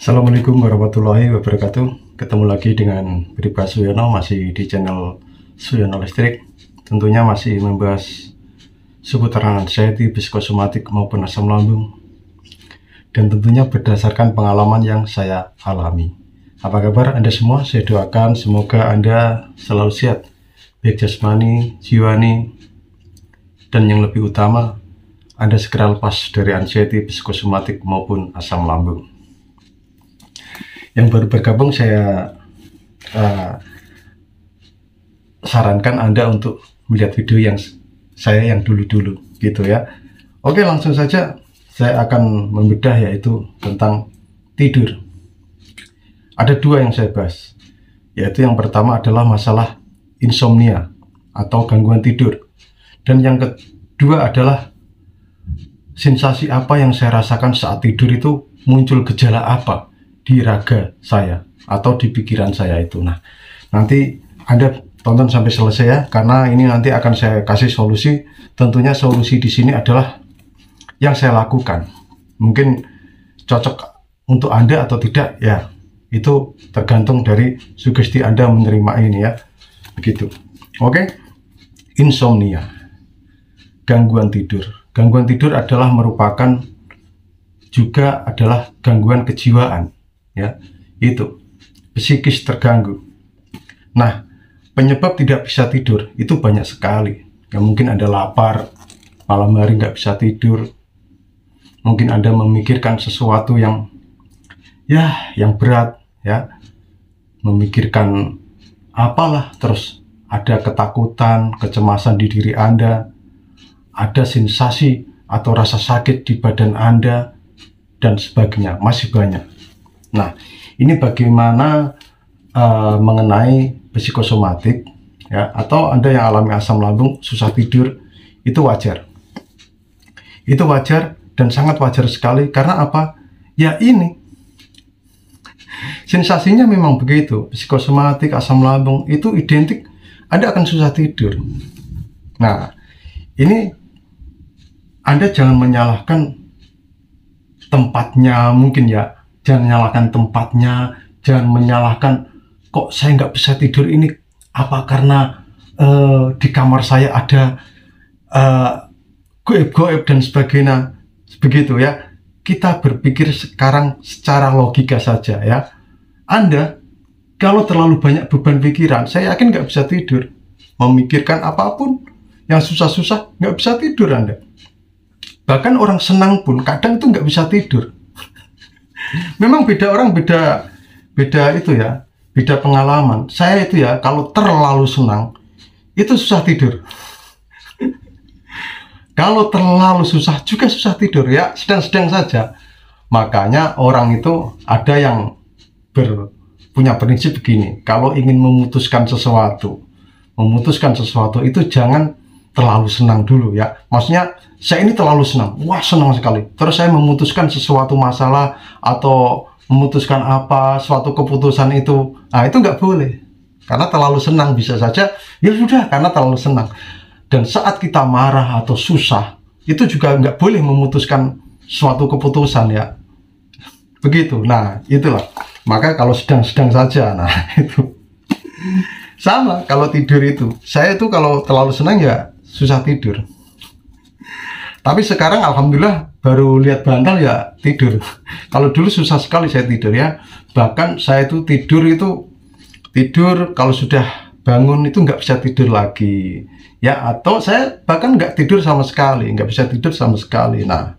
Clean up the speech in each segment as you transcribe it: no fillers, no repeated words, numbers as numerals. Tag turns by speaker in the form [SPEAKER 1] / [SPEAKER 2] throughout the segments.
[SPEAKER 1] Assalamualaikum warahmatullahi wabarakatuh. Ketemu lagi dengan Bribka Suyono, masih di channel Suyono Listrik. Tentunya masih membahas seputaran anxiety, psikosomatik maupun asam lambung. Dan tentunya berdasarkan pengalaman yang saya alami. Apa kabar Anda semua? Saya doakan semoga Anda selalu sehat, baik jasmani, jiwani, dan yang lebih utama Anda segera lepas dari anxiety, psikosomatik maupun asam lambung. Yang baru bergabung, saya sarankan Anda untuk melihat video yang saya yang dulu-dulu gitu ya. Oke, langsung saja saya akan membedah, yaitu tentang tidur. Ada dua yang saya bahas, yaitu yang pertama adalah masalah insomnia atau gangguan tidur, dan yang kedua adalah sensasi apa yang saya rasakan saat tidur, itu muncul gejala apa di raga saya atau di pikiran saya itu. Nah, nanti Anda tonton sampai selesai ya, karena ini nanti akan saya kasih solusi. Tentunya solusi di sini adalah yang saya lakukan. Mungkin cocok untuk Anda atau tidak ya, itu tergantung dari sugesti Anda menerima ini ya. Begitu. Oke. Insomnia, gangguan tidur. Gangguan tidur adalah merupakan juga adalah gangguan kejiwaan. Ya, itu psikis terganggu. Nah, penyebab tidak bisa tidur itu banyak sekali. Ya, mungkin Anda lapar, malam hari nggak bisa tidur. Mungkin Anda memikirkan sesuatu yang berat ya, memikirkan apalah, terus ada ketakutan, kecemasan di diri Anda, ada sensasi atau rasa sakit di badan Anda, dan sebagainya, masih banyak. Nah, ini bagaimana mengenai psikosomatik ya, atau Anda yang alami asam lambung, susah tidur, itu wajar. Itu wajar dan sangat wajar sekali. Karena apa? Ya ini sensasinya memang begitu. Psikosomatik, asam lambung itu identik Anda akan susah tidur. Nah, ini Anda jangan menyalahkan tempatnya mungkin ya. Jangan menyalahkan tempatnya, jangan menyalahkan kok saya nggak bisa tidur ini, apa karena di kamar saya ada goib-goib dan sebagainya, begitu ya. Kita berpikir sekarang secara logika saja ya. Anda kalau terlalu banyak beban pikiran, saya yakin nggak bisa tidur. Memikirkan apapun yang susah-susah, nggak bisa tidur Anda. Bahkan orang senang pun kadang itu nggak bisa tidur. Memang beda orang, beda itu ya, beda pengalaman. Saya itu ya, kalau terlalu senang itu susah tidur. Kalau terlalu susah juga susah tidur ya, sedang-sedang saja. Makanya orang itu ada yang punya prinsip begini, kalau ingin memutuskan sesuatu itu jangan terlalu senang dulu ya. Maksudnya saya ini terlalu senang, wah senang sekali, terus saya memutuskan sesuatu masalah atau memutuskan apa, suatu keputusan itu, nah itu nggak boleh, karena terlalu senang. Bisa saja ya sudah karena terlalu senang. Dan saat kita marah atau susah, itu juga nggak boleh memutuskan suatu keputusan ya, begitu. Nah itulah, maka kalau sedang-sedang saja, nah itu sama. Kalau tidur itu, saya itu kalau terlalu senang ya susah tidur. Tapi sekarang alhamdulillah baru lihat bantal ya tidur. Kalau dulu susah sekali saya tidur ya. Bahkan saya itu tidur kalau sudah bangun itu nggak bisa tidur lagi ya, atau saya bahkan nggak tidur sama sekali, nggak bisa tidur sama sekali. Nah,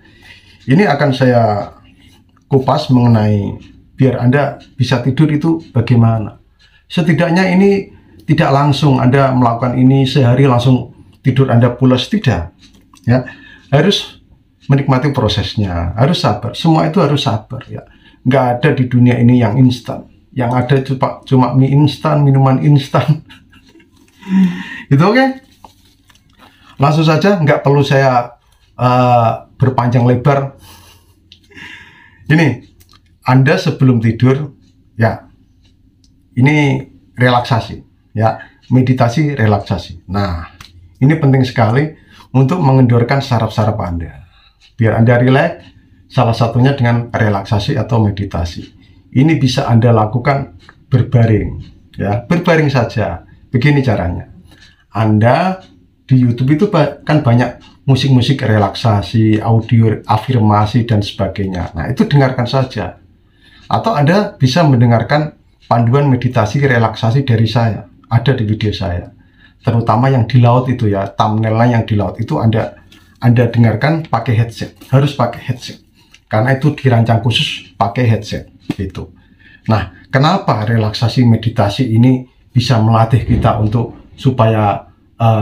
[SPEAKER 1] ini akan saya kupas mengenai biar Anda bisa tidur itu bagaimana. Setidaknya ini tidak langsung Anda melakukan ini sehari langsung tidur Anda pulas, tidak ya. Harus menikmati prosesnya, harus sabar. Semua itu harus sabar ya. Nggak ada di dunia ini yang instan. Yang ada cuma mie instan, minuman instan. Itu oke. Langsung saja, nggak perlu saya berpanjang lebar. Ini Anda sebelum tidur ya, ini relaksasi ya, meditasi relaksasi. Nah, ini penting sekali untuk mengendorkan saraf-saraf Anda, biar Anda rileks. Salah satunya dengan relaksasi atau meditasi. Ini bisa Anda lakukan berbaring, ya, berbaring saja. Begini caranya. Anda di YouTube itu kan banyak musik-musik relaksasi, audio afirmasi dan sebagainya. Nah, itu dengarkan saja. Atau Anda bisa mendengarkan panduan meditasi relaksasi dari saya. Ada di video saya. Terutama yang di laut itu ya, thumbnailnya yang di laut itu Anda dengarkan pakai headset. Harus pakai headset. Karena itu dirancang khusus pakai headset gitu. Nah, kenapa relaksasi meditasi ini bisa melatih kita untuk supaya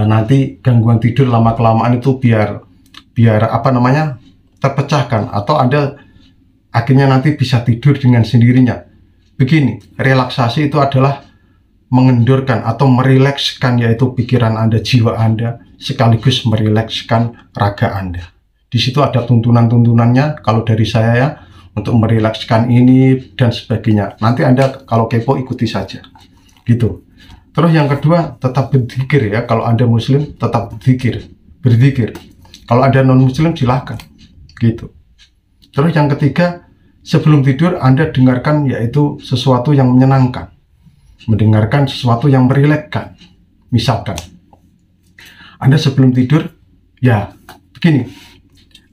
[SPEAKER 1] nanti gangguan tidur lama-kelamaan itu biar apa namanya terpecahkan, atau Anda akhirnya nanti bisa tidur dengan sendirinya. Begini, relaksasi itu adalah mengendorkan atau merilekskan yaitu pikiran Anda, jiwa Anda, sekaligus merilekskan raga Anda. Di situ ada tuntunan-tuntunannya kalau dari saya ya, untuk merilekskan ini dan sebagainya. Nanti Anda kalau kepo ikuti saja. Gitu. Terus yang kedua, tetap berzikir ya. Kalau Anda Muslim, tetap berzikir. Kalau Anda non-Muslim, silahkan. Gitu. Terus yang ketiga, sebelum tidur Anda dengarkan yaitu sesuatu yang menyenangkan. Mendengarkan sesuatu yang merilekskan. Misalkan, Anda sebelum tidur, ya begini,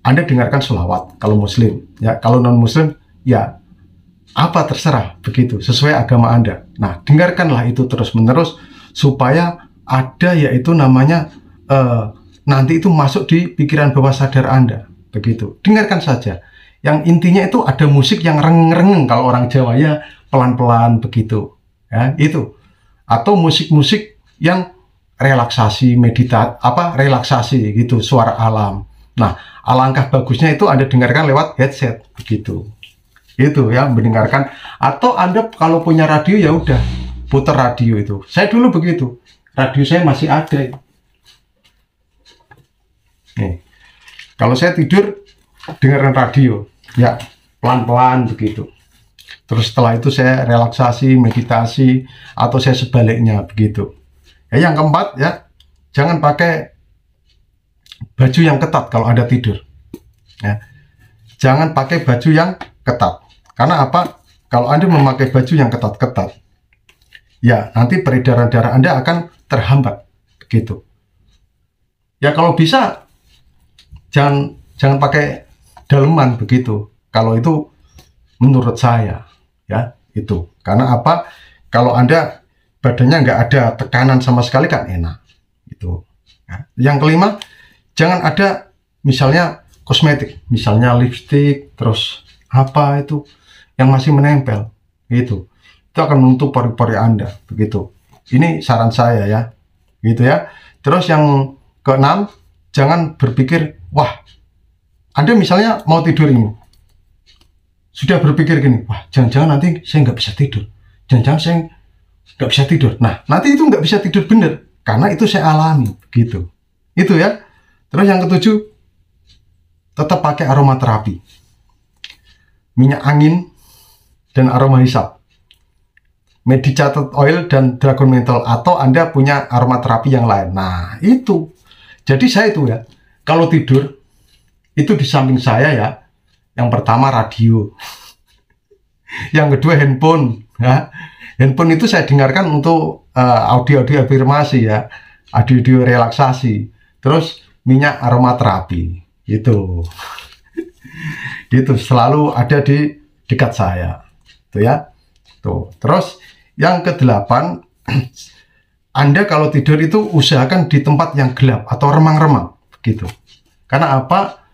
[SPEAKER 1] Anda dengarkan sholawat kalau Muslim. Ya, kalau non-Muslim, ya apa terserah, begitu sesuai agama Anda. Nah, dengarkanlah itu terus-menerus supaya ada yaitu namanya nanti itu masuk di pikiran bawah sadar Anda, begitu. Dengarkan saja. Yang intinya itu ada musik yang rengeng-rengeng kalau orang Jawa ya, pelan-pelan begitu. Ya, itu. Atau musik-musik yang relaksasi, relaksasi gitu, suara alam. Nah, alangkah bagusnya itu Anda dengarkan lewat headset begitu. Itu ya, mendengarkan. Atau Anda kalau punya radio ya udah putar radio itu. Saya dulu begitu, radio saya masih ada. Nih, kalau saya tidur dengarkan radio ya, pelan-pelan begitu. Terus setelah itu saya relaksasi, meditasi, atau saya sebaliknya begitu. Ya, yang keempat ya, jangan pakai baju yang ketat kalau Anda tidur. Ya, jangan pakai baju yang ketat. Karena apa? Kalau Anda memakai baju yang ketat-ketat, ya nanti peredaran darah Anda akan terhambat, begitu. Ya kalau bisa jangan pakai daleman begitu. Kalau itu menurut saya, ya itu. Karena apa? Kalau Anda badannya nggak ada tekanan sama sekali kan enak, itu. Ya. Yang kelima, jangan ada misalnya kosmetik, misalnya lipstick, terus apa itu yang masih menempel, gitu. Itu akan menutup pori-pori Anda, begitu. Ini saran saya ya, gitu ya. Terus yang keenam, jangan berpikir, wah, Anda misalnya mau tidur ini, sudah berpikir gini, wah, jangan-jangan nanti saya nggak bisa tidur, jangan-jangan saya nggak bisa tidur. Nah, nanti itu nggak bisa tidur bener, karena itu saya alami, gitu. Itu ya. Terus yang ketujuh, tetap pakai aromaterapi, minyak angin dan aroma hisap, medicated oil dan dragon menthol, atau Anda punya aromaterapi yang lain. Nah itu, jadi saya itu ya, kalau tidur itu di samping saya ya, yang pertama radio, yang kedua handphone ya. Handphone itu saya dengarkan untuk audio-audio afirmasi ya, audio-audio relaksasi, terus minyak aromaterapi itu itu selalu ada di dekat saya tuh ya. Tuh. Terus yang kedelapan, Anda kalau tidur itu usahakan di tempat yang gelap atau remang-remang begitu. Karena apa?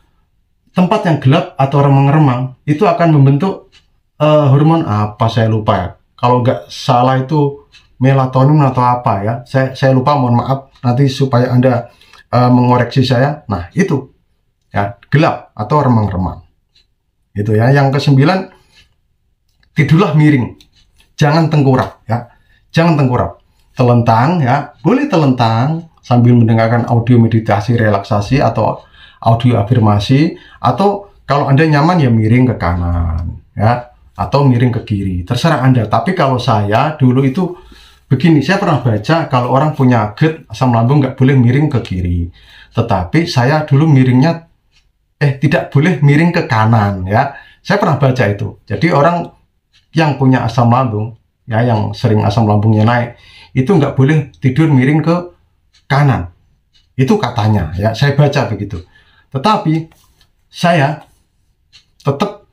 [SPEAKER 1] Tempat yang gelap atau remang-remang itu akan membentuk hormon apa saya lupa ya. Kalau nggak salah itu melatonin atau apa ya. Saya lupa, mohon maaf nanti supaya Anda mengoreksi saya. Nah, itu ya, gelap atau remang-remang. Itu ya. Yang kesembilan, tidurlah miring, jangan tengkurap ya, jangan tengkurap, telentang ya, boleh telentang sambil mendengarkan audio meditasi relaksasi atau audio afirmasi, atau kalau Anda nyaman ya miring ke kanan ya, atau miring ke kiri, terserah Anda. Tapi kalau saya dulu itu begini, saya pernah baca kalau orang punya GERD, asam lambung, nggak boleh miring ke kiri, tetapi saya dulu miringnya tidak boleh miring ke kanan ya. Saya pernah baca itu. Jadi orang yang punya asam lambung, ya, yang sering asam lambungnya naik, itu nggak boleh tidur miring ke kanan. Itu katanya, ya, saya baca begitu. Tetapi saya tetap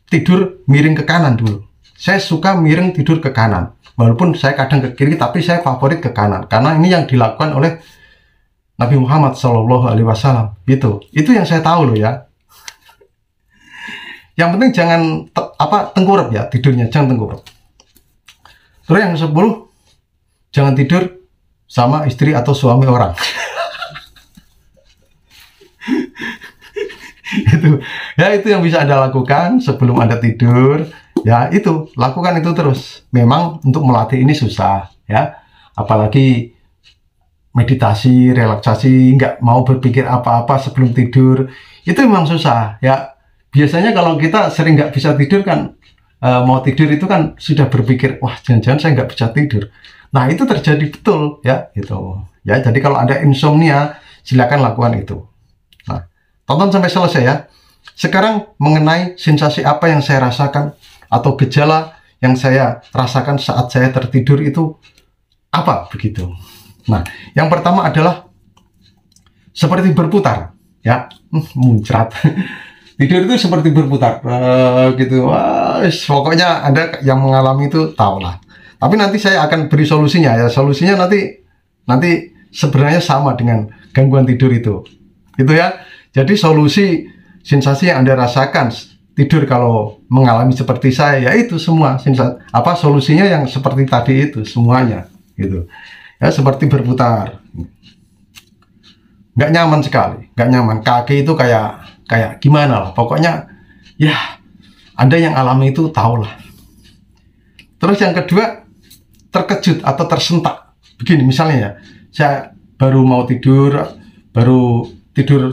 [SPEAKER 1] tidur miring ke kanan dulu. Saya suka miring tidur ke kanan. Walaupun saya kadang ke kiri, tapi saya favorit ke kanan. Karena ini yang dilakukan oleh Nabi Muhammad SAW. Gitu. Itu yang saya tahu loh ya. Yang penting jangan tengkurap ya tidurnya, jangan tengkurap. Terus yang 10, jangan tidur sama istri atau suami orang. Itu yang bisa Anda lakukan sebelum Anda tidur. Ya, itu lakukan itu terus. Memang untuk melatih ini susah ya, apalagi meditasi, relaksasi, nggak mau berpikir apa-apa sebelum tidur, itu memang susah ya. Biasanya kalau kita sering nggak bisa tidur kan, mau tidur itu kan sudah berpikir, wah jangan-jangan saya nggak bisa tidur. Nah itu terjadi betul ya, gitu ya. Jadi kalau Anda insomnia, silakan lakukan itu. Nah, tonton sampai selesai ya. Sekarang mengenai sensasi apa yang saya rasakan atau gejala yang saya rasakan saat saya tertidur itu apa begitu. Nah, yang pertama adalah seperti berputar ya, muncrat. Tidur itu seperti berputar gitu. Wah, pokoknya Anda yang mengalami itu tahulah. Tapi nanti saya akan beri solusinya ya. Solusinya nanti sebenarnya sama dengan gangguan tidur itu. Gitu ya. Jadi solusi sensasi yang Anda rasakan tidur kalau mengalami seperti saya, yaitu semua solusinya yang seperti tadi itu semuanya gitu. Ya, seperti berputar. Nggak nyaman sekali, nggak nyaman. Kaki itu kayak gimana lah. Pokoknya ya Anda yang alami itu tahu lah. Terus yang kedua, terkejut atau tersentak. Begini misalnya ya, saya baru mau tidur,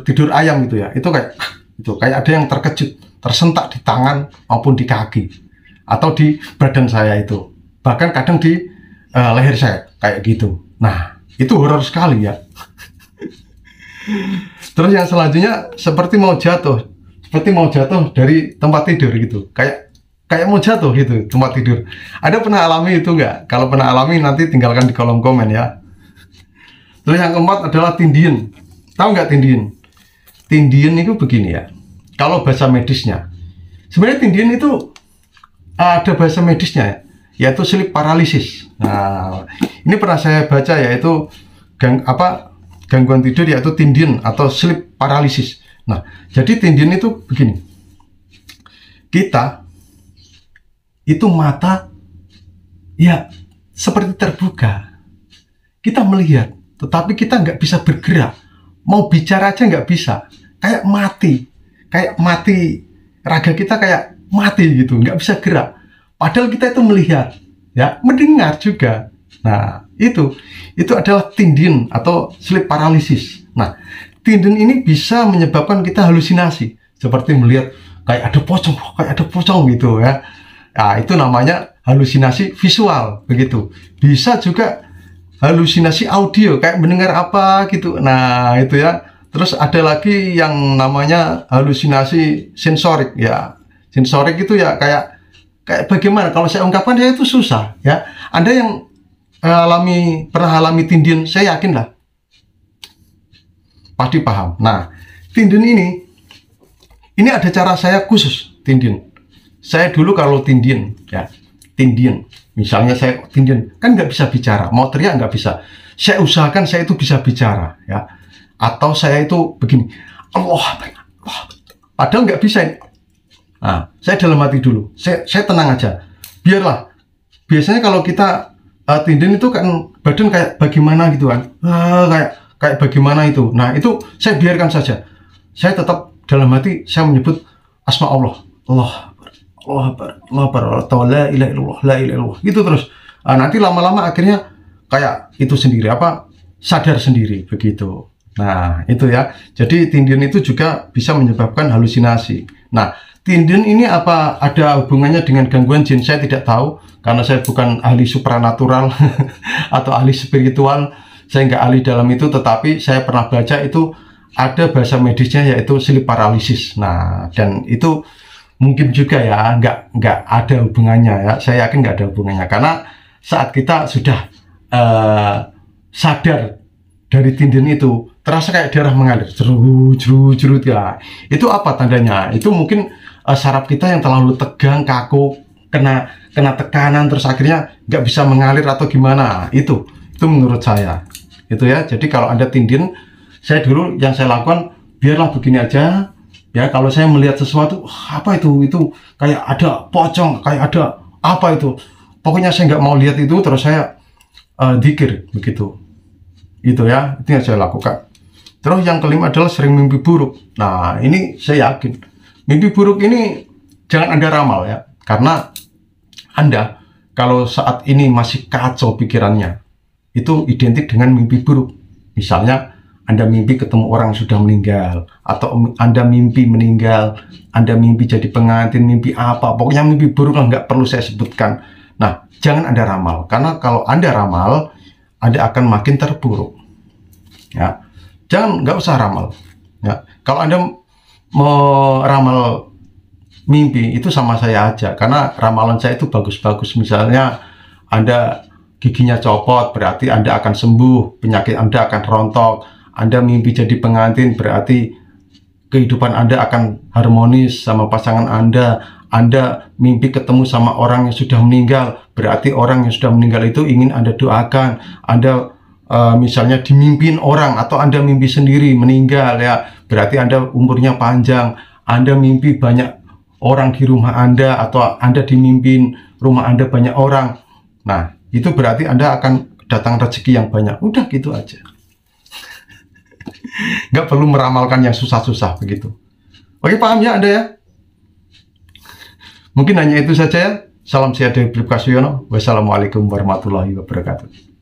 [SPEAKER 1] tidur ayam gitu ya. Itu kayak ada yang terkejut, tersentak di tangan maupun di kaki atau di badan saya itu. Bahkan kadang di leher saya kayak gitu. Nah, itu horor sekali ya. Terus yang selanjutnya seperti mau jatuh dari tempat tidur gitu, kayak mau jatuh gitu tempat tidur. Ada pernah alami itu nggak? Kalau pernah alami nanti tinggalkan di kolom komen ya. Terus yang keempat adalah tindian. Tahu nggak tindian? Tindian itu begini ya. Kalau bahasa medisnya, sebenarnya tindian itu ada bahasa medisnya, yaitu sleep paralysis. Nah, ini pernah saya baca yaitu gangguan tidur yaitu tindian atau sleep paralysis. Nah, jadi tindian itu begini. Kita itu mata ya seperti terbuka. Kita melihat, tetapi kita nggak bisa bergerak. Mau bicara aja nggak bisa. Kayak mati. Raga kita kayak mati gitu, nggak bisa gerak. Padahal kita itu melihat, ya, mendengar juga. Nah, itu adalah tindian atau sleep paralysis. Nah, tindian ini bisa menyebabkan kita halusinasi, seperti melihat kayak ada pocong gitu ya. Nah, itu namanya halusinasi visual begitu. Bisa juga halusinasi audio, kayak mendengar apa gitu. Nah, itu ya. Terus ada lagi yang namanya halusinasi sensorik ya. Sensorik itu ya kayak bagaimana kalau saya ungkapkan ya itu susah ya. Anda yang pernah alami tindian, saya yakin lah pasti paham. Nah, tindian ini ada cara saya khusus tindian. Saya dulu kalau tindian ya, misalnya saya tindian kan nggak bisa bicara, mau teriak nggak bisa. Saya usahakan saya itu bisa bicara ya, atau saya itu begini, Allah, padahal nggak bisa. Nah, saya dalam hati dulu, saya tenang aja, biarlah. Biasanya kalau kita tindian itu kan badan kayak bagaimana gitu kan, kayak bagaimana itu. Nah, itu saya biarkan saja. Saya tetap dalam hati saya menyebut asma Allah, atau la ilaha illallah, gitu terus. Nanti lama-lama akhirnya kayak itu sendiri, sadar sendiri begitu. Nah, itu ya. Jadi tindian itu juga bisa menyebabkan halusinasi. Nah, tindian ini apa ada hubungannya dengan gangguan jin? Saya tidak tahu, karena saya bukan ahli supranatural atau ahli spiritual. Saya nggak ahli dalam itu, tetapi saya pernah baca itu ada bahasa medisnya yaitu sleep paralysis. Nah, dan itu mungkin juga ya nggak ada hubungannya ya. Saya yakin nggak ada hubungannya karena saat kita sudah sadar dari tindin itu terasa kayak darah mengalir jerut ya. Itu apa tandanya? Itu mungkin saraf kita yang terlalu tegang, kaku, kena tekanan terus akhirnya nggak bisa mengalir atau gimana. Itu menurut saya. Itu ya. Jadi kalau Anda tindin, saya dulu yang saya lakukan biarlah begini aja. Ya, kalau saya melihat sesuatu, apa itu kayak ada pocong, kayak ada apa itu. Pokoknya saya nggak mau lihat itu, terus saya dzikir begitu. Itu ya, itu yang saya lakukan. Terus yang kelima adalah sering mimpi buruk. Nah, ini saya yakin mimpi buruk ini jangan Anda ramal ya, karena Anda kalau saat ini masih kacau pikirannya, itu identik dengan mimpi buruk. Misalnya Anda mimpi ketemu orang yang sudah meninggal, atau Anda mimpi meninggal, Anda mimpi jadi pengantin, mimpi apa, pokoknya mimpi buruk lah, nggak perlu saya sebutkan. Nah, jangan Anda ramal, karena kalau Anda ramal, Anda akan makin terpuruk. Ya, nggak usah ramal. Ya, kalau Anda mau ramal mimpi itu sama saya aja, karena ramalan saya itu bagus-bagus. Misalnya Anda giginya copot, berarti Anda akan sembuh, penyakit Anda akan rontok. Anda mimpi jadi pengantin, berarti kehidupan Anda akan harmonis sama pasangan Anda. Anda mimpi ketemu sama orang yang sudah meninggal, berarti orang yang sudah meninggal itu ingin Anda doakan. Anda misalnya dimimpin orang, atau Anda mimpi sendiri meninggal ya, berarti Anda umurnya panjang. Anda mimpi banyak orang di rumah Anda, atau Anda dimimpin rumah Anda banyak orang. Nah, itu berarti Anda akan datang rezeki yang banyak. Udah gitu aja. Nggak perlu meramalkan yang susah-susah begitu. Oke, paham ya Anda ya? Mungkin hanya itu saja ya. Salam sehat dari Philip Kasyono. Wassalamualaikum warahmatullahi wabarakatuh.